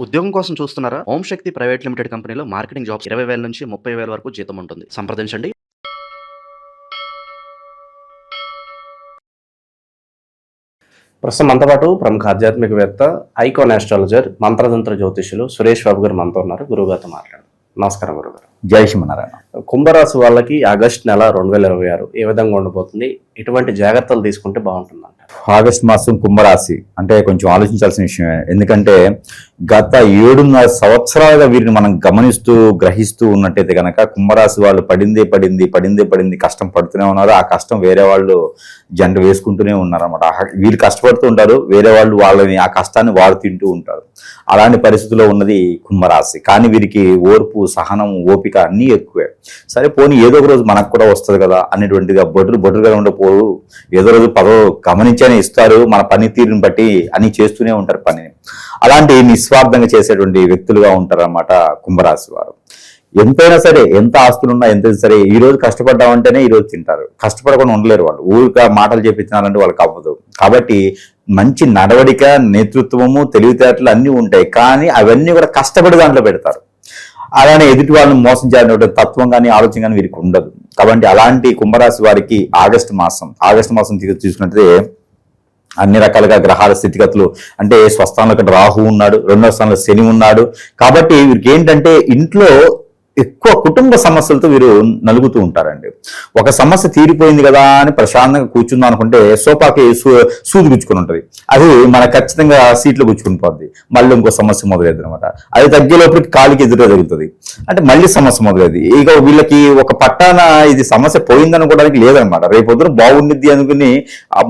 ఉద్యోగం కోసం చూస్తున్నారా? ఓం శక్తి ప్రైవేట్ లిమిటెడ్ కంపెనీలో మార్కెటింగ్ జాబ్స్ 20,000 నుంచి 30,000 వరకు జీతం ఉంటుంది. సంప్రదించండి. ప్రస్తుతం మనతో పాటు ప్రముఖ ఆధ్యాత్మికవేత్త, ఐకాన్ ఆస్ట్రాలజర్, మంత్రతంత్ర జ్యోతిష్యులు సురేష్ బాబు గారు మనతో ఉన్నారు. గురువుగారితో మాట్లాడారు. నమస్కారం గురుగారు. జై శ్రీమన్నారాయణ. కుంభరాశి వాళ్ళకి ఆగస్టు నెల 2026 ఏ విధంగా ఉండబోతుంది? ఎటువంటి జాగ్రత్తలు తీసుకుంటే బాగుంటుందంట? ఆగస్టు మాసం కుంభరాశి అంటే కొంచెం ఆలోచించాల్సిన విషయమే. ఎందుకంటే గత 7.5 సంవత్సరాలుగా వీరిని మనం గమనిస్తూ గ్రహిస్తూ ఉన్నట్టయితే కనుక కుంభరాశి వాళ్ళు పడిందే కష్టం పడుతూనే ఉన్నారు. ఆ కష్టం వేరే వాళ్ళు జంట వేసుకుంటూనే ఉన్నారు అనమాట. వీళ్ళు కష్టపడుతూ ఉంటారు, వేరే వాళ్ళు వాళ్ళని ఆ కష్టాన్ని వారు తింటూ ఉంటారు. అలాంటి పరిస్థితిలో ఉన్నది కుంభరాశి. కానీ వీరికి ఓర్పు, సహనం, ఓపిక అన్నీ ఎక్కువే. సరే పోనీ ఏదో ఒక రోజు మనకు కూడా వస్తుంది కదా అనేటువంటిగా బొడ్రుగా ఉండకపోరు. ఏదో రోజు పదవి గమనించనే ఇస్తారు, మన పనితీరుని బట్టి అని చేస్తూనే ఉంటారు పనిని. అలాంటి నిస్వార్థంగా చేసేటువంటి వ్యక్తులుగా ఉంటారు అన్నమాట కుంభరాశి వారు. ఎంతైనా సరే, ఎంత ఆస్తులున్నా ఎంత సరే, ఈ రోజు కష్టపడ్డామంటేనే ఈ రోజు తింటారు. కష్టపడకుండా ఉండలేరు వాళ్ళు. ఊరిక మాటలు చెప్పించాలంటే వాళ్ళకి అవ్వదు. కాబట్టి మంచి నడవడిక, నేతృత్వము, తెలివితేటలు అన్నీ ఉంటాయి. కానీ అవన్నీ కూడా కష్టపడి దాంట్లో పెడతారు. అలానే ఎదుటి వాళ్ళని మోసం చేయాలనే తత్వం కానీ ఆలోచన కానీ వీరికి ఉండదు. కాబట్టి అలాంటి కుంభరాశి వారికి ఆగస్టు మాసం తీసుకున్నట్లయితే అన్ని రకాలుగా గ్రహాల స్థితిగతులు అంటే స్వస్థానంలో రాహు ఉన్నాడు, 2వ స్థానంలో శని ఉన్నాడు. కాబట్టి వీరికి ఏంటంటే ఇంట్లో ఎక్కువ కుటుంబ సమస్యలతో వీరు నలుగుతూ ఉంటారండి. ఒక సమస్య తీరిపోయింది కదా అని ప్రశాంతంగా కూర్చుందాం అనుకుంటే సోఫాకి సూది గుచ్చుకుని ఉంటుంది. అది మన ఖచ్చితంగా సీట్లు గుచ్చుకుని పోద్ది. మళ్ళీ ఇంకో సమస్య మొదలైంది అనమాట. అది తగ్గేలోపలికి కాలికి ఎదురుగా జరుగుతుంది. అంటే మళ్ళీ సమస్య మొదలైంది. ఇక వీళ్ళకి ఒక పట్టాన ఇది సమస్య పోయిందనుకోవడానికి లేదనమాట. రేపొద్దున బాగుండిద్ది అనుకుని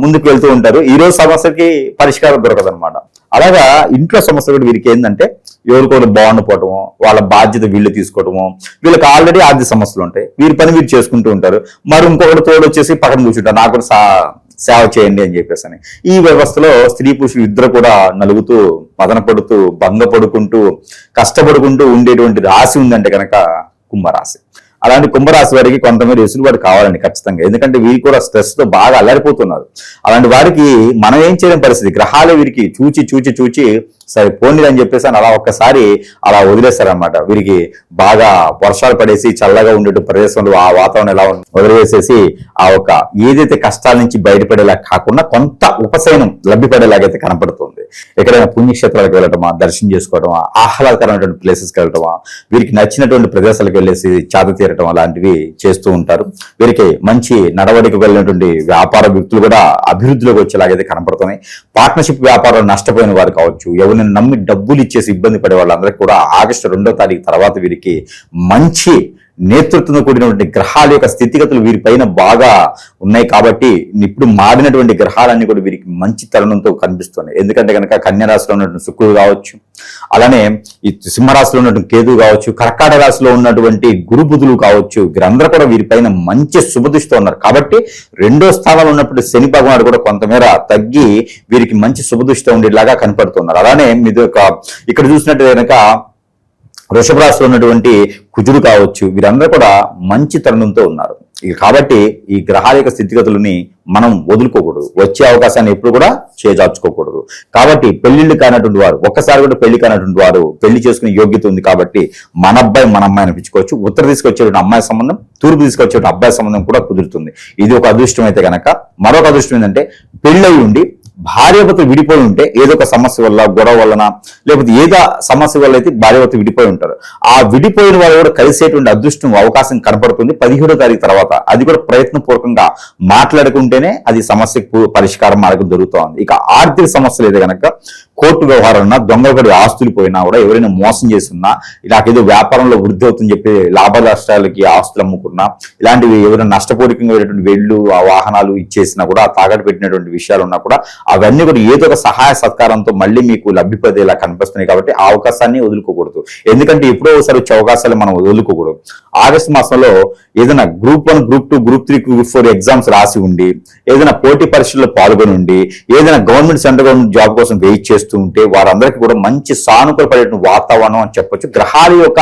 ముందుకు వెళ్తూ ఉంటారు. ఈ రోజు సమస్యకి పరిష్కారం దొరకదనమాట. అలాగా ఇంట్లో సమస్య కూడా వీరికి ఏంటంటే ఎవరికోరు బాగుండిపోవటము, వాళ్ళ బాధ్యత వీళ్ళు తీసుకోవటము. వీళ్ళకి ఆల్రెడీ ఆర్థిక సమస్యలు ఉంటాయి, వీరి పని వీరు చేసుకుంటూ ఉంటారు. మరి ఇంకొకటి తోడు వచ్చేసి పక్కన కూర్చుంటారు, నాకు కూడా సేవ చేయండి అని చెప్పేసి అని. ఈ వ్యవస్థలో స్త్రీ పురుషులు ఇద్దరు కూడా నలుగుతూ, మదన పడుతూ, భంగపడుకుంటూ, కష్టపడుకుంటూ ఉండేటువంటి రాశి ఉందంటే కనుక కుంభరాశి. అలాంటి కుంభరాశి వారికి కొంతమంది వెసులుబాటు కావాలండి ఖచ్చితంగా. ఎందుకంటే వీరు కూడా స్ట్రెస్ తో బాగా అల్లాడిపోతున్నారు. అలాంటి వారికి మనం ఏం చేయలేని పరిస్థితి. గ్రహాలే వీరికి చూచి సరే పోనీ అని చెప్పేసి అలా ఒక్కసారి అలా వదిలేస్తారనమాట. వీరికి బాగా వర్షాలు పడేసి చల్లగా ఉండే ప్రదేశంలో ఆ వాతావరణం ఎలా వదిలేసేసి ఆ ఒక ఏదైతే కష్టాల నుంచి బయటపడేలా కాకుండా కొంత ఉపశమనం లభ్యపడేలాగైతే కనపడుతుంది. ఎక్కడైనా పుణ్యక్షేత్రాలకు వెళ్ళటమా, దర్శనం చేసుకోవటమా, ఆహ్లాదకరమైనటువంటి ప్లేసెస్కి వెళ్ళటమా, వీరికి నచ్చినటువంటి ప్రదేశాలకు వెళ్ళేసి చాత తీరటం అలాంటివి చేస్తూ ఉంటారు. వీరికి మంచి నడవడికి వెళ్ళినటువంటి వ్యాపార వ్యక్తులు కూడా అభివృద్ధిలోకి వచ్చేలాగైతే కనపడుతున్నాయి. పార్ట్నర్షిప్ వ్యాపారాలు నష్టపోయిన వారు కావచ్చు, ఎవరిని నమ్మి డబ్బులు ఇచ్చేసి ఇబ్బంది పడే వాళ్ళందరికీ కూడా ఆగస్టు 2వ తారీఖు తర్వాత వీరికి మంచి నేతృత్వంతో కూడినటువంటి గ్రహాల యొక్క స్థితిగతులు వీరిపైన బాగా ఉన్నాయి. కాబట్టి ఇప్పుడు మారినటువంటి గ్రహాలన్నీ కూడా వీరికి మంచి తరుణంతో కనిపిస్తున్నాయి. ఎందుకంటే కనుక కన్యా రాశిలో ఉన్నటువంటి శుక్రుడు కావచ్చు, అలానే ఈ సింహరాశిలో ఉన్నటువంటి కేతువు కావచ్చు, కర్కాటక రాశిలో ఉన్నటువంటి గురు బుధులు కావచ్చు, వీరందరూ కూడా వీరిపైన మంచి శుభదృష్టితో ఉన్నారు. కాబట్టి 2వ స్థానంలో ఉన్నప్పుడు శని భగవానుడు కూడా కొంతమేర తగ్గి వీరికి మంచి శుభదృష్టితో ఉండేలాగా కనపడుతున్నారు. అలానే మీరు ఇక్కడ చూసినట్టు కనుక వృషభ రాశిలో ఉన్నటువంటి కుజుడు కావచ్చు, వీరందరూ కూడా మంచి తరుణంతో ఉన్నారు. కాబట్టి ఈ గ్రహాల యొక్క స్థితిగతులని మనం వదులుకోకూడదు. వచ్చే అవకాశాన్ని ఎప్పుడు కూడా చేజార్చుకోకూడదు. కాబట్టి పెళ్లిళ్ళు కానటువంటి వారు, ఒక్కసారి కూడా పెళ్లి కానటువంటి వారు పెళ్లి చేసుకునే యోగ్యత ఉంది. కాబట్టి మన అబ్బాయి మన అమ్మాయి అనిపించుకోవచ్చు. ఉత్తర తీసుకొచ్చేటువంటి అమ్మాయి సంబంధం, తూర్పు తీసుకొచ్చేటువంటి అబ్బాయి సంబంధం కూడా కుదురుతుంది. ఇది ఒక అదృష్టం అయితే కనుక, మరొక అదృష్టం ఏంటంటే పెళ్ళయి ఉండి భార్యాభర్తలు విడిపోయి ఉంటే ఏదో ఒక సమస్య వల్ల, గొడవ వలన, లేకపోతే ఏదో సమస్య వల్ల అయితే భార్యాభర్తలు విడిపోయి ఉంటారు. ఆ విడిపోయిన వాళ్ళు కూడా కలిసేటువంటి అదృష్టం, అవకాశం కనపడుతుంది 17వ తారీఖు తర్వాత. అది కూడా ప్రయత్నపూర్వకంగా మాట్లాడుకుంటేనే అది సమస్యకు పరిష్కారం మార్గం దొరుకుతోంది. ఇక ఆర్థిక సమస్యలు అయితే కనుక కోర్టు వ్యవహారాలన్నా, దొంగపడి ఆస్తులు పోయినా కూడా, ఎవరైనా మోసం చేస్తున్నా, ఇలాగేదో వ్యాపారంలో వృద్ధి అవుతుందని చెప్పి లాభ నష్టాలకి ఆస్తులు అమ్ముకున్నా, ఇలాంటివి ఎవరైనా నష్టపూరికంగా వేళ్ళు ఆ వాహనాలు ఇచ్చేసినా కూడా, తాకట్టు పెట్టినటువంటి విషయాలు ఉన్నా కూడా అవన్నీ కూడా ఏదో ఒక సహాయ సత్కారంతో మళ్ళీ మీకు లభ్యపడేలా కనిపిస్తున్నాయి. కాబట్టి ఆ అవకాశాన్ని వదులుకోకూడదు. ఎందుకంటే ఎప్పుడో ఒకసారి వచ్చే అవకాశాలు మనం వదులుకోకూడదు. ఆగస్టు మాసంలో ఏదైనా group 1, group 2, group 3, group 4 exams రాసి ఉండి, ఏదైనా పోటీ పరీక్షల్లో పాల్గొని ఉండి, ఏదైనా గవర్నమెంట్, సెంట్రల్ గవర్నమెంట్ జాబ్ కోసం వెయిట్ చేస్తూ చేస్తూ ఉంటే వారందరికీ కూడా మంచి సానుకూలపడే వాతావరణం అని చెప్పొచ్చు. గ్రహాల యొక్క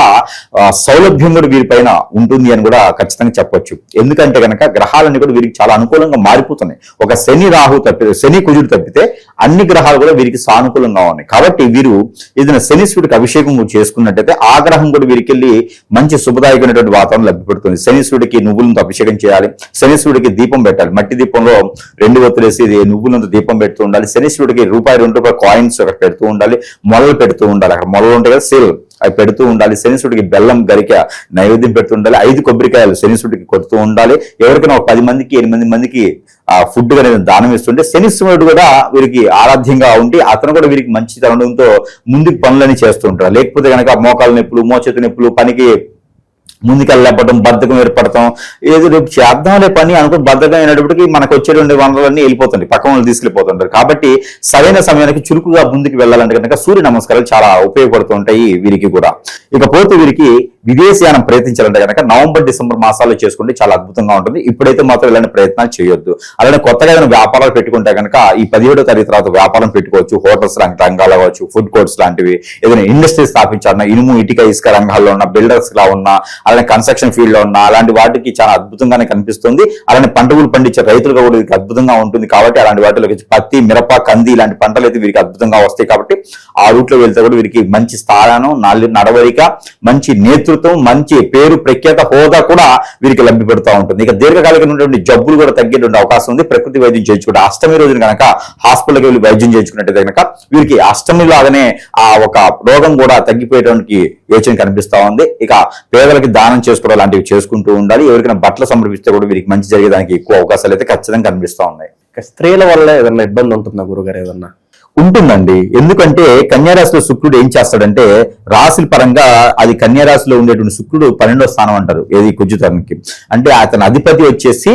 సౌలభ్యం కూడా వీరిపైన ఉంటుంది అని కూడా ఖచ్చితంగా చెప్పొచ్చు. ఎందుకంటే కనుక గ్రహాలన్నీ కూడా వీరికి చాలా అనుకూలంగా మారిపోతున్నాయి. ఒక శని కుజుడు తప్పితే అన్ని గ్రహాలు కూడా వీరికి సానుకూలంగా ఉన్నాయి. కాబట్టి వీరు ఏదైనా శనీశ్వరుడికి అభిషేకం చేసుకున్నట్టయితే ఆ గ్రహం కూడా వీరికి వెళ్ళి మంచి శుభదాయకమైనటువంటి వాతావరణం లభ్యపడుతుంది. శనీశ్వరుడికి నువ్వులతో అభిషేకం చేయాలి. శనీశ్వరుడికి దీపం పెట్టాలి. మట్టి దీపంలో 2 ఒత్తులేసి నువ్వులతో దీపం పెడుతూ ఉండాలి. శనీశ్వరుడికి ₹2 కాయిన్స్ అక్కడ పెడుతూ ఉండాలి. మొలలు పెడుతూ ఉండాలి. అక్కడ మొలలు ఉంటాయి కదా, సేల్ అవి పెడుతూ ఉండాలి. శనీశ్వరుడికి బెల్లం గరిక నైవేద్యం పెడుతూ ఉండాలి. 5 కొబ్బరికాయలు శనీశ్వరుడికి కొడుతూ ఉండాలి. ఎవరికైనా ఒక 10 మందికి 8 మందికి ఫుడ్ అనేది దానం ఇస్తుంటే శనీశ్వరుడు కూడా వీరికి ఆరాధ్యంగా ఉండి అతను కూడా వీరికి మంచి తరుణంతో ముందుకు పనులని చేస్తూ ఉంటారు. లేకపోతే కనుక మోకాలు నొప్పులు, మోచేతి నొప్పులు, పనికి ముందుకెళ్ళపడటం, బద్ధకం ఏర్పడటం, ఏదో రేపు చేద్దాంలే పని అనుకుని బద్ధకం అయినప్పటికీ మనకు వచ్చేటువంటి వనరులన్నీ వెళ్ళిపోతుంది, పక్క వాళ్ళు తీసుకెళ్ళిపోతుంటారు. కాబట్టి సరైన సమయానికి చురుకుగా ముందుకు వెళ్ళాలంటే కనుక సూర్య నమస్కారాలు చాలా ఉపయోగపడుతూ ఉంటాయి వీరికి కూడా. ఇకపోతే వీరికి విదేశీయానం ప్రయత్నించాలంటే కనుక నవంబర్, డిసెంబర్ మాసాల్లో చేసుకుంటే చాలా అద్భుతంగా ఉంటుంది. ఇప్పుడైతే మాత్రం ఇలాంటి ప్రయత్నాలు చేయొద్దు. అలానే కొత్తగా ఏదైనా వ్యాపారాలు పెట్టుకుంటే కనుక ఈ 17వ తారీఖు తర్వాత వ్యాపారం పెట్టుకోవచ్చు. హోటల్స్ రంగాలు కావచ్చు, ఫుడ్ కోర్ట్స్ లాంటివి, ఏదైనా ఇండస్ట్రీ స్థాపించాలన్నా, ఇనుము, ఇటుక, ఇసుక రంగాల్లో ఉన్న బిల్డర్స్ లా ఉన్నా, అలానే కన్స్ట్రక్షన్ ఫీల్డ్ లో ఉన్న అలాంటి వాటికి చాలా అద్భుతంగానే కనిపిస్తుంది. అలానే పంటలు పండించే రైతులుగా కూడా వీరికి అద్భుతంగా ఉంటుంది. కాబట్టి అలాంటి వాటిలో పత్తి, మిరప, కంది ఇలాంటి పంటలు అయితే వీరికి అద్భుతంగా వస్తాయి. కాబట్టి ఆ రూట్ లో వెళ్తే కూడా వీరికి మంచి స్థానం, నడవడిక, మంచి నేతృత్వం, మంచి పేరు, ప్రఖ్యాత, హోదా కూడా వీరికి లభ్యపడుతూ ఉంటుంది. ఇక దీర్ఘకాలికమైనటువంటి జబ్బులు కూడా తగ్గేటువంటి అవకాశం ఉంది. ప్రకృతి వైద్యం చేయించుకుంటే అష్టమి రోజున కనుక హాస్పిటల్కి వెళ్ళి వైద్యం చేయించుకున్నట్టయితే కనుక వీరికి అష్టమి లాగానే ఆ ఒక రోగం కూడా తగ్గిపోయేటువంటి యోచన కనిపిస్తా ఉంది. ఇక పేదలకి దానం చేసుకోవడం లాంటివి చేసుకుంటూ ఉండాలి. ఎవరికైనా బట్టలు సమర్పిస్తే కూడా వీరికి మంచి జరిగేదానికి ఎక్కువ అవకాశాలు అయితే ఖచ్చితంగా కనిపిస్తా ఉన్నాయి. స్త్రీల వల్ల ఏదన్నా ఇబ్బంది ఉంటుందా గురుగారు? ఏదన్నా ఉంటుందండి. ఎందుకంటే కన్యారాశిలో శుక్రుడు ఏం చేస్తాడంటే రాశుల పరంగా అది కన్యారాశిలో ఉండేటువంటి శుక్రుడు 12వ స్థానం అంటారు ఏది కుజుతానికి. అంటే అతని అధిపతి వచ్చేసి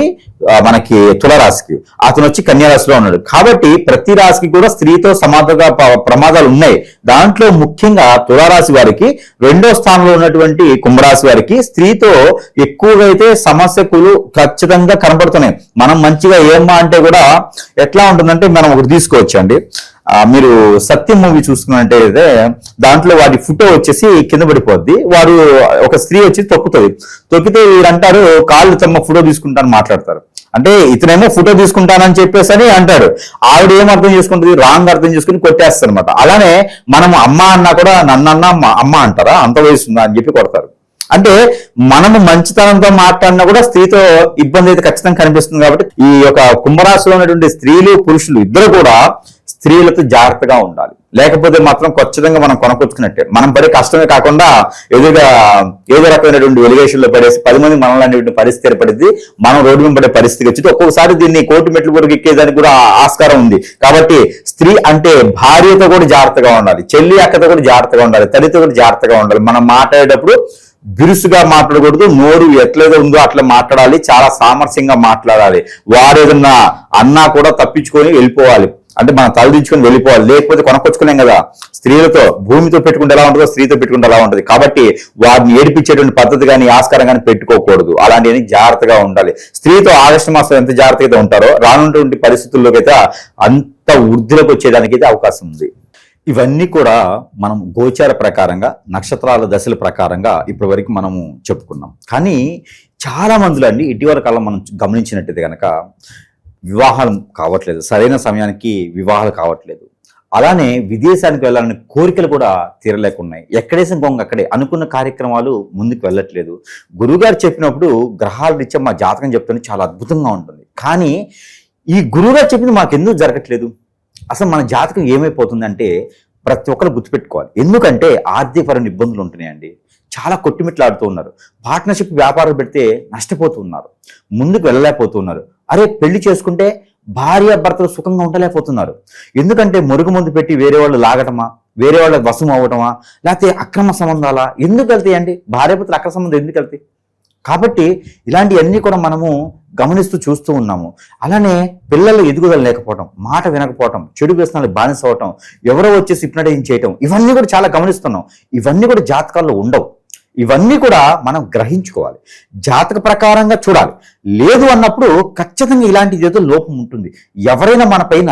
మనకి తులరాశికి, అతను వచ్చి కన్యారాశిలో ఉన్నాడు. కాబట్టి ప్రతి రాశికి కూడా స్త్రీతో సమానంగా ప్రమాదాలు ఉన్నాయి. దాంట్లో ముఖ్యంగా తులారాశి వారికి 2వ స్థానంలో ఉన్నటువంటి కుంభరాశి వారికి స్త్రీతో ఎక్కువగా అయితే సమస్యలు ఖచ్చితంగా కనబడుతున్నాయి. మనం మంచిగా ఏమ్మా అంటే కూడా ఎట్లా ఉంటుందంటే మనం ఒకటి తీసుకోవచ్చండి. మీరు సత్యం మూవీ చూసుకున్నట్టయితే దాంట్లో వాడి ఫోటో వచ్చేసి కింద పడిపోద్ది. వాడు ఒక స్త్రీ వచ్చి తొక్కితే వీరంటారు కాళ్ళు తమ ఫోటో తీసుకుంటాను మాట్లాడతారు. అంటే ఇతనేమో ఫోటో తీసుకుంటానని చెప్పేసి అని అంటాడు. ఆవిడ ఏం అర్థం చేసుకుంటుంది, రాంగ్ అర్థం చేసుకుని కొట్టేస్తారు అనమాట. అలానే మనం అమ్మ అన్నా కూడా నన్నన్నా అమ్మ అంటారా, అంత వయసుందా అని చెప్పి కొడతారు. అంటే మనము మంచితనంతో మాట్లాడినా కూడా స్త్రీతో ఇబ్బంది అయితే ఖచ్చితంగా కనిపిస్తుంది. కాబట్టి ఈ యొక్క కుంభరాశిలో ఉన్నటువంటి స్త్రీలు, పురుషులు ఇద్దరు కూడా స్త్రీలతో జాగ్రత్తగా ఉండాలి. లేకపోతే మాత్రం ఖచ్చితంగా మనం కొనకొచ్చుకున్నట్టే. మనం పడే కష్టమే కాకుండా ఏదో రకమైనటువంటి ఎలిగేషన్ లో పడేసి 10 మంది మనల్ని అనేటువంటి పరిస్థితి ఏర్పడింది. మనం రోడ్డు మీద పడే పరిస్థితి వచ్చింది. ఒక్కొక్కసారి దీన్ని కోర్టు మెట్లు వరకు ఎక్కేదానికి కూడా ఆస్కారం ఉంది. కాబట్టి స్త్రీ అంటే భార్యతో కూడా జాగ్రత్తగా ఉండాలి, చెల్లి అక్కతో కూడా జాగ్రత్తగా ఉండాలి, తల్లితో కూడా జాగ్రత్తగా ఉండాలి. మనం మాట్లాడేటప్పుడు బిరుసుగా మాట్లాడకూడదు. నోరు ఎట్లయితే ఉందో అట్లా మాట్లాడాలి. చాలా సామరస్యంగా మాట్లాడాలి. వారు ఏదన్నా అన్నా కూడా తప్పించుకొని వెళ్ళిపోవాలి. అంటే మనం తలదించుకొని వెళ్ళిపోవాలి. లేకపోతే కొనకొచ్చుకునేం కదా. స్త్రీలతో భూమితో పెట్టుకుంటే ఎలా ఉంటుందో స్త్రీతో పెట్టుకుంటే ఎలా ఉంటుంది. కాబట్టి వారిని ఏడిపించేటువంటి పద్ధతి కానీ ఆస్కారం కానీ పెట్టుకోకూడదు. అలాంటివన్నీ జాగ్రత్తగా ఉండాలి. స్త్రీతో ఆగస్టు మాసం ఎంత జాగ్రత్తగా ఉంటారో రానున్నటువంటి పరిస్థితుల్లోకి అయితే అంత వృద్ధిలోకి వచ్చేదానికి అయితే అవకాశం ఉంది. ఇవన్నీ కూడా మనం గోచార ప్రకారంగా, నక్షత్రాల దశల ప్రకారంగా ఇప్పటి వరకు మనము చెప్పుకున్నాం. కానీ చాలా మందిలో అండి ఇటీవల కాలం మనం గమనించినట్టయితే కనుక వివాహాలు కావట్లేదు, సరైన సమయానికి వివాహాలు కావట్లేదు. అలానే విదేశానికి వెళ్ళాలనే కోరికలు కూడా తీరలేకున్నాయి. ఎక్కడేసిన గొంగ అక్కడే అనుకున్న కార్యక్రమాలు ముందుకు వెళ్ళట్లేదు. గురువుగారు చెప్పినప్పుడు గ్రహాల రీత్యా మా జాతకం చెప్తే చాలా అద్భుతంగా ఉంటుంది. కానీ ఈ గురువుగారు చెప్పింది మాకెందుకు జరగట్లేదు? అసలు మన జాతకం ఏమైపోతుందంటే ప్రతి ఒక్కరు గుర్తుపెట్టుకోవాలి. ఎందుకంటే ఆర్థికపరమైన ఇబ్బందులు ఉంటున్నాయండి. చాలా కొట్టుమిట్లాడుతూ ఉన్నారు. పార్ట్నర్షిప్ వ్యాపారాలు పెడితే నష్టపోతున్నారు, ముందుకు వెళ్ళలేకపోతున్నారు. అరే పెళ్లి చేసుకుంటే భార్య భర్తలు సుఖంగా ఉండలేకపోతున్నారు. ఎందుకంటే మురుగు ముందు పెట్టి వేరే వాళ్ళు లాగటమా, వేరే వాళ్ళకి వశం అవ్వటమా, లేకపోతే అక్రమ సంబంధాలా ఎందుకు వెళ్తాయండి? భార్య భర్తలు అక్రమ సంబంధం ఎందుకు వెళ్తాయి? కాబట్టి ఇలాంటివన్నీ కూడా మనము గమనిస్తూ చూస్తూ ఉన్నాము. అలానే పిల్లలు ఎదుగుదల లేకపోవటం, మాట వినకపోవటం, చెడు వ్యసనాలు బానిస అవటం, ఎవరో వచ్చేసి హిప్నటైజ్ చేయటం, ఇవన్నీ కూడా చాలా గమనిస్తున్నాం. ఇవన్నీ కూడా జాతకాల్లో ఉండవు. ఇవన్నీ కూడా మనం గ్రహించుకోవాలి, జాతక ప్రకారంగా చూడాలి. లేదు అన్నప్పుడు ఖచ్చితంగా ఇలాంటి ఏదో లోపం ఉంటుంది. ఎవరైనా మన పైన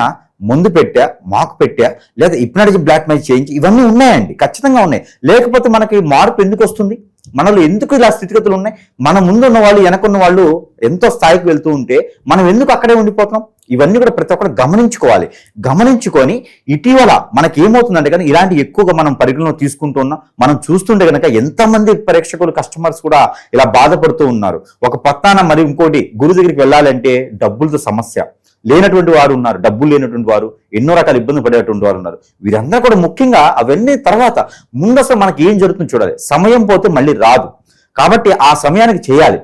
ముందు పెట్టా, మాకు పెట్టా, లేదా హిప్నాటిజం బ్లాక్ మ్యాజిక్ చేయించి, ఇవన్నీ ఉన్నాయండి, ఖచ్చితంగా ఉన్నాయి. లేకపోతే మనకి మార్పు ఎందుకు వస్తుంది? మనలో ఎందుకు ఇలా స్థితిగతులు ఉన్నాయి? మన ముందు ఉన్న వాళ్ళు, వెనకున్న వాళ్ళు ఎంతో స్థాయికి వెళ్తూ ఉంటే మనం ఎందుకు అక్కడే ఉండిపోతున్నాం? ఇవన్నీ కూడా ప్రతి ఒక్కరు గమనించుకోవాలి. గమనించుకొని ఇటీవల మనకి ఏమవుతుందంటే కానీ ఇలాంటి ఎక్కువగా మనం పరిగణలో తీసుకుంటూ ఉన్నాం. మనం చూస్తుంటే కనుక ఎంతమంది ప్రేక్షకులు, కస్టమర్స్ కూడా ఇలా బాధపడుతూ ఉన్నారు. ఒక పత్తాన మరి ఇంకోటి, గురువు దగ్గరికి వెళ్ళాలంటే డబ్బులతో సమస్య. లేనటువంటి వారు ఉన్నారు, డబ్బులు లేనటువంటి వారు, ఎన్నో రకాల ఇబ్బంది పడేటువంటి వారు ఉన్నారు. వీరందరూ కూడా ముఖ్యంగా అవన్నీ తర్వాత ముందు అసలు మనకి ఏం జరుగుతుందో చూడాలి. సమయం పోతే మళ్ళీ రాదు, కాబట్టి ఆ సమయానికి చేయాలి.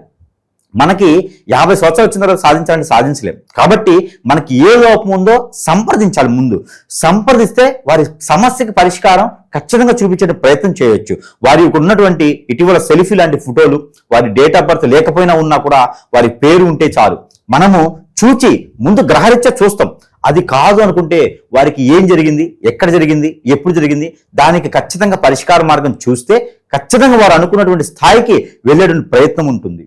మనకి 50 సంవత్సరాలు వచ్చిన తర్వాత సాధించాలంటే సాధించలేం. కాబట్టి మనకి ఏ లోపం ఉందో సంప్రదించాలి. ముందు సంప్రదిస్తే వారి సమస్యకి పరిష్కారం ఖచ్చితంగా చూపించే ప్రయత్నం చేయొచ్చు. వారికి ఉన్నటువంటి ఇటీవల సెల్ఫీ లాంటి ఫోటోలు, వారి డేట్ ఆఫ్ బర్త్ లేకపోయినా ఉన్నా కూడా వారి పేరు ఉంటే చాలు, మనము చూచి ముందు గ్రహరీత్యా చూస్తాం. అది కాదు అనుకుంటే వారికి ఏం జరిగింది, ఎక్కడ జరిగింది, ఎప్పుడు జరిగింది, దానికి ఖచ్చితంగా పరిష్కార మార్గం చూస్తే ఖచ్చితంగా వారు అనుకున్నటువంటి స్థాయికి వెళ్ళేటువంటి ప్రయత్నం ఉంటుంది.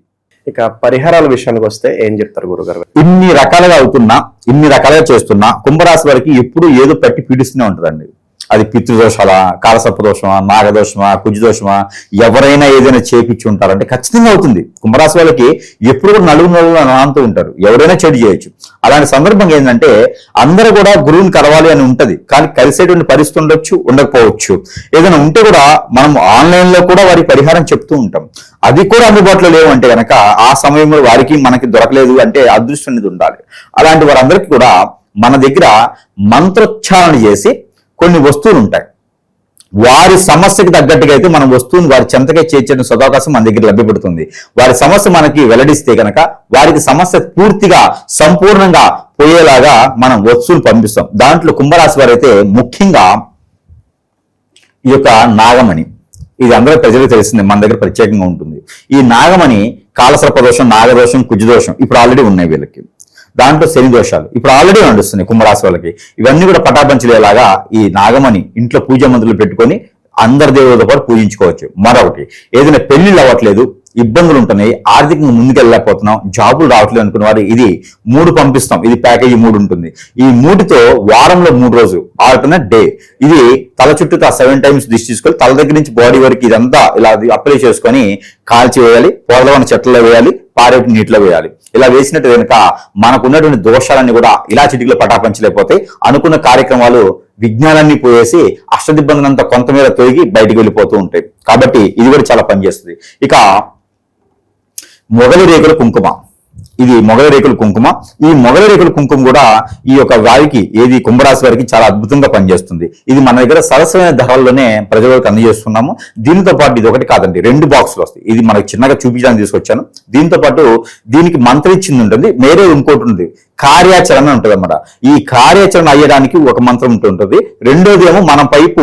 ఇక పరిహారాల విషయానికి వస్తే ఏం చెప్తారు గురుగారు? ఇన్ని రకాలుగా అవుతున్నా, ఇన్ని రకాలుగా చేస్తున్నా కుంభరాశి వారికి ఎప్పుడు ఏదో పట్టి పీడిస్తూనే ఉంటుందండి. అది పితృదోషాలా, కాలసర్పదోషమా, నాగదోషమా, కుజదోషమా, ఎవరైనా ఏదైనా చేపించి ఉంటారంటే ఖచ్చితంగా అవుతుంది. కుంభరాశి వాళ్ళకి ఎప్పుడు కూడా నలుగురు నానుతూ ఉంటారు, ఎవరైనా చెడు చేయొచ్చు. అలాంటి సందర్భం ఏంటంటే అందరూ కూడా గురువుని కలవాలి అని ఉంటది, కానీ కలిసేటువంటి పరిస్థితి ఉండొచ్చు, ఉండకపోవచ్చు. ఏదైనా ఉంటే కూడా మనం ఆన్లైన్ లో కూడా వారికి పరిహారం చెప్తూ ఉంటాం. అది కూడా అందుబాటులో లేవంటే కనుక ఆ సమయంలో వారికి మనకి దొరకలేదు అంటే అదృష్టం అనేది ఉండాలి. అలాంటి వారందరికీ కూడా మన దగ్గర మంత్రోచ్చారణ చేసి కొన్ని వస్తువులు ఉంటాయి. వారి సమస్యకి తగ్గట్టుగా అయితే మనం వస్తువుని వారి చెంతకే చేర్చే సదవకాశం మన దగ్గర లభ్యపడుతుంది. వారి సమస్య మనకి వెల్లడిస్తే కనుక వారికి సమస్య పూర్తిగా సంపూర్ణంగా పోయేలాగా మనం వస్తువులు పంపిస్తాం. దాంట్లో కుంభరాశి వారు అయితే ముఖ్యంగా ఈ యొక్క నాగమణి, ఇది అందరూ ప్రజలకు తెలిసిందే, మన దగ్గర ప్రత్యేకంగా ఉంటుంది. ఈ నాగమణి కాలసర్పదోషం, నాగదోషం, కుజదోషం ఇప్పుడు ఆల్రెడీ ఉన్నాయి వీళ్ళకి. దాంట్లో శని దోషాలు ఇప్పుడు ఆల్రెడీ నడుస్తున్నాయి కుంభరాశి వాళ్ళకి. ఇవన్నీ కూడా పటాపంచలేలాగా ఈ నాగమణి ఇంట్లో పూజ మందులు పెట్టుకొని అందరి దేవులతో పాటు పూజించుకోవచ్చు. మరొకటి, ఏదైనా పెళ్లిళ్ళు అవ్వట్లేదు, ఇబ్బందులు ఉంటున్నాయి, ఆర్థికంగా ముందుకెళ్ళలేకపోతున్నాం, జాబులు రావట్లేదు అనుకున్న వారు ఇది 3 పంపిస్తాం. ఇది ప్యాకేజీ 3 ఉంటుంది. ఈ 3తో వారంలో 3 రోజులు ఆల్టర్నేట్ డే, ఇది తల చుట్టూ 7 టైమ్స్ దిష్టి తీసుకొని తల దగ్గర నుంచి బాడీ వరకు ఇదంతా ఇలా అప్లై చేసుకొని కాల్చి వేయాలి, పొదలవన్న చెట్లలో వేయాలి, పారేటి నీటిలో వేయాలి. ఇలా వేసినట్టు కనుక మనకు ఉన్నటువంటి దోషాలన్నీ కూడా ఇలా చిటికలో పటాపంచలేకపోతే అనుకున్న కార్యక్రమాలు విజ్ఞానాన్ని పోయేసి అష్టదిబ్బందులంతా కొంతమేర తొలగి బయటికి వెళ్ళిపోతూ ఉంటాయి. కాబట్టి ఇది కూడా చాలా పనిచేస్తుంది. ఇక మొగలి రేకుల కుంకుమ, ఇది మొగలి రేకుల కుంకుమ. ఈ మొగలి రేకుల కుంకుమ కూడా ఈ యొక్క వారికి, ఏది కుంభరాశి వారికి చాలా అద్భుతంగా పనిచేస్తుంది. ఇది మన దగ్గర సరసమైన ధరల్లోనే ప్రజలకు అందజేస్తున్నాము. దీనితో పాటు ఇది ఒకటి కాదండి, 2 బాక్సులు వస్తాయి. ఇది మనకు చిన్నగా చూపించడానికి తీసుకొచ్చాను. దీంతో పాటు దీనికి మంత్రం ఇచ్చింది ఉంటుంది, వేరే ఇంకోటి ఉంది, కార్యాచరణ ఉంటుంది అన్నమాట. ఈ కార్యాచరణ అయ్యడానికి ఒక మంత్రం ఉంటుంటుంది. రెండోది ఏమో మన పైపు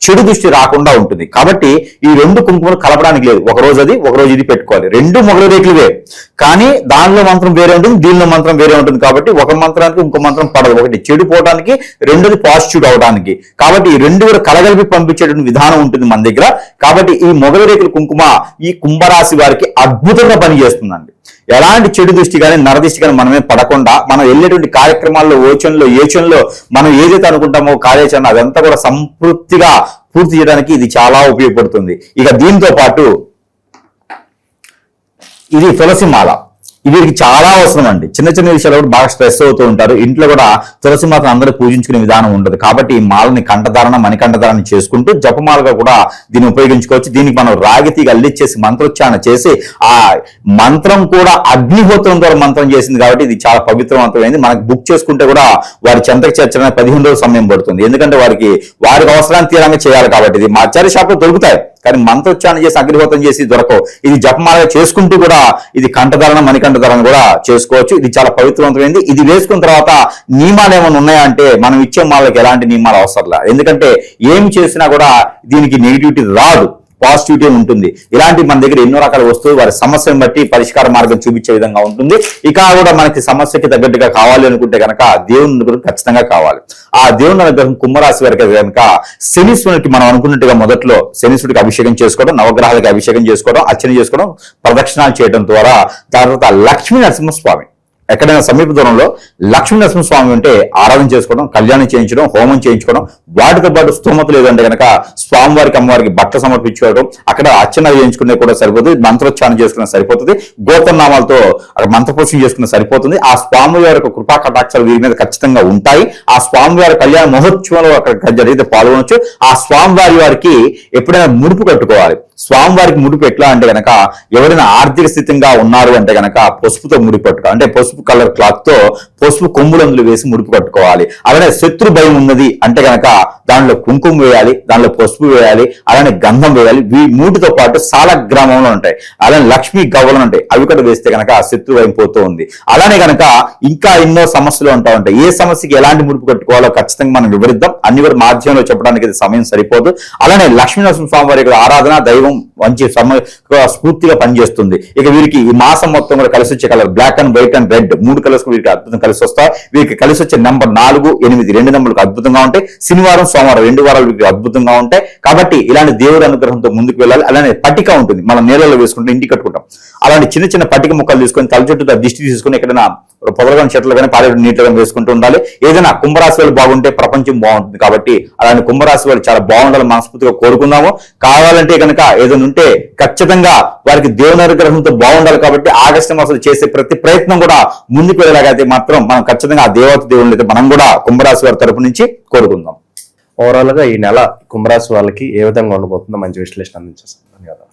చెడు దృష్టి రాకుండా ఉంటుంది. కాబట్టి ఈ 2 కుంకుమలు కలపడానికి లేదు, ఒక రోజు అది, ఒక రోజు ఇది పెట్టుకోవాలి. 2 మొగలి రేకులువే, కానీ దానిలో మంత్రం వేరే ఉంటుంది, దీనిలో మంత్రం వేరే ఉంటుంది. కాబట్టి ఒక మంత్రానికి ఇంకో మంత్రం పడదు. ఒకటి చెడు పోవడానికి, రెండోది పాజిటివ్ అవడానికి. కాబట్టి ఈ 2 కూడా కలగలిపి పంపించేటువంటి విధానం ఉంటుంది మన దగ్గర. కాబట్టి ఈ మొగలి రేకుల కుంకుమ ఈ కుంభరాశి వారికి అద్భుతంగా పనిచేస్తుందండి. ఎలాంటి చెడు దృష్టి కానీ, నరదృష్టి కానీ మనమే పడకుండా మనం వెళ్ళేటువంటి కార్యక్రమాల్లో, యోచనలో మనం ఏదైతే అనుకుంటామో కార్యాచరణ అదంతా కూడా సంతృప్తిగా పూర్తి చేయడానికి ఇది చాలా ఉపయోగపడుతుంది. ఇక దీంతో పాటు ఇది తులసి మాల, వీరికి చాలా అవసరం అండి. చిన్న చిన్న విషయాలు కూడా బాగా స్ట్రెస్ అవుతూ ఉంటారు. ఇంట్లో కూడా తులసి మాతను అందరూ పూజించుకునే విధానం ఉండదు. కాబట్టి ఈ మాలని కంఠధారణ, మణికంఠధారణ చేసుకుంటూ జపమాలగా కూడా దీన్ని ఉపయోగించుకోవచ్చు. దీనికి మనం రాగితీగా అల్లిచ్చేసి మంత్రోచ్చారణ చేసి, ఆ మంత్రం కూడా అగ్నిహోత్రం ద్వారా మంత్రం చేసింది కాబట్టి ఇది చాలా పవిత్రవంతమైంది. మనకు బుక్ చేసుకుంటే కూడా వారి చెంతకు చేర్చడానికి 15 రోజుల సమయం పడుతుంది. ఎందుకంటే వారికి అవసరాన్ని తీరంగా చేయాలి. కాబట్టి ఇది మా ఆచార్య షాప్లో దొరుకుతాయి, కానీ మంత్రోచ్చారణ చేసి అగ్నిహోత్రం చేసి దొరకవు. ఇది జపమాలగా చేసుకుంటూ కూడా ఇది కంఠధారణ, మణికంఠధారణ కూడా చేసుకోవచ్చు. ఇది చాలా పవిత్రవంతమైంది. ఇది వేసుకున్న తర్వాత నియమాలు ఏమైనా ఉన్నాయా అంటే మనం ఇచ్చే మాలకి ఎలాంటి నియమాలు అవసరం లేదు. ఎందుకంటే ఏమి చేసినా కూడా దీనికి నెగిటివిటీ రాదు, పాజిటివిటీ ఉంటుంది. ఇలాంటి మన దగ్గర ఎన్నో రకాల వస్తువులు వారి సమస్యను బట్టి పరిష్కార మార్గం చూపించే విధంగా ఉంటుంది. ఇక కూడా మనకి సమస్యకి తగ్గట్టుగా కావాలి అనుకుంటే కనుక దేవుని అనుగ్రహం ఖచ్చితంగా కావాలి. ఆ దేవుని అనుగ్రహం కుంభరాశి వారికి కనుక శనీశ్వరునికి మనం అనుకున్నట్టుగా మొదట్లో శనీశ్వరుడికి అభిషేకం చేసుకోవడం, నవగ్రహాలకు అభిషేకం చేసుకోవడం, అర్చన చేసుకోవడం, ప్రదక్షిణాలు చేయడం ద్వారా, తర్వాత లక్ష్మీ నరసింహస్వామి ఎక్కడైనా సమీప దూరంలో లక్ష్మీనరసింహ స్వామి ఉంటే ఆరాధన చేసుకోవడం, కళ్యాణం చేయించడం, హోమం చేయించుకోవడం, వాటితో పాటు స్తోమత లేదంటే కనుక స్వామివారికి అమ్మవారికి బట్ట సమర్పించుకోవడం, అక్కడ అర్చన చేయించుకునే కూడా సరిపోతుంది, మంత్రోచ్చారణ చేసుకున్న సరిపోతుంది, గోత్రనామాలతో అక్కడ మంత్రపోషణ చేసుకున్న సరిపోతుంది. ఆ స్వామివారి యొక్క కృపా కటాక్షాలు వీరి మీద ఖచ్చితంగా ఉంటాయి. ఆ స్వామివారి కళ్యాణ మహోత్సవంలో అక్కడ జరిగితే పాల్గొనొచ్చు. ఆ స్వామివారి వారికి ఎప్పుడైనా ముడుపు కట్టుకోవాలి. స్వామివారికి ముడుపు ఎట్లా అంటే గనక ఎవరైనా ఆర్థిక స్థితిగా ఉన్నారు అంటే గనక పసుపుతో ముడిపు కట్టుకోవాలి. అంటే పసుపు కలర్ క్లాత్ తో పసుపు కొమ్ములందులు వేసి ముడుపు కట్టుకోవాలి. అలానే శత్రు భయం ఉన్నది అంటే గనక దానిలో కుంకుమ వేయాలి, దానిలో పసుపు వేయాలి, అలానే గంధం వేయాలి. మూటితో పాటు సాలగ్రామంలో ఉంటాయి, అలానే లక్ష్మీ గవ్వలు ఉంటాయి, అవి కూడా వేస్తే గనక శత్రు భయం పోతూ ఉంది. అలానే గనక ఇంకా ఎన్నో సమస్యలు ఉంటా ఉంటాయి. ఏ సమస్యకి ఎలాంటి ముడుపు కట్టుకోవాలో ఖచ్చితంగా మనం వివరిద్దాం. అన్ని కూడా మాధ్యమంలో చెప్పడానికి సమయం సరిపోదు. అలానే లక్ష్మీనరసింహ స్వామి వారి యొక్క ఆరాధన దైవం మంచి స్ఫూర్తిగా పనిచేస్తుంది. ఇక వీరికి ఈ మాసం మొత్తం కూడా కలిసి వచ్చే colour black and white and red, 3 colours వీరికి అద్భుతం కలిసి వస్తాయి. వీరికి కలిసి వచ్చే నెంబర్ 4, 8, 2 నెంబర్లకు అద్భుతంగా ఉంటాయి. శనివారం, సోమవారం 2 వారాలు వీరికి అద్భుతంగా ఉంటాయి. కాబట్టి ఇలాంటి దేవుడి అనుగ్రహంతో ముందుకు వెళ్ళాలి. అలానే పట్టిక ఉంటుంది, మనం నీళ్ళలో వేసుకుంటే ఇంటికి కట్టుకుంటాం. అలాంటి చిన్న చిన్న పట్టిక ముక్కలు తీసుకొని తల చుట్టూ దిష్టి తీసుకొని ఎక్కడైనా పొదలుగాని చెట్లు కానీ పారేడు నీటిగా వేసుకుంటూ ఉండాలి. ఏదైనా కుంభరాశి వాళ్ళు బాగుంటే ప్రపంచం బాగుంటుంది. కాబట్టి అలాంటి కుంభరాశి వాళ్ళు చాలా బాగుండాలని మనస్ఫూర్తిగా కోరుకుందాము. కావాలంటే కనుక ఏదైనా ఉంటే ఖచ్చితంగా వారికి దేవుని అనుగ్రహంతో బాగుండాలి. కాబట్టి ఆగస్టు మాసం చేసే ప్రతి ప్రయత్నం కూడా ముందుకు వెళ్ళలాగైతే మాత్రం మనం ఖచ్చితంగా ఆ దేవత దేవుళ్ళు అయితే మనం కూడా కుంభరాశి వారి తరపు నుంచి కోరుకుందాం. ఓవరాల్ గా ఈ నెల కుంభరాశి వాళ్ళకి ఏ విధంగా ఉండబోతుందో మంచి విశ్లేషణ అందించేస్తాం. ధన్యవాదాలు.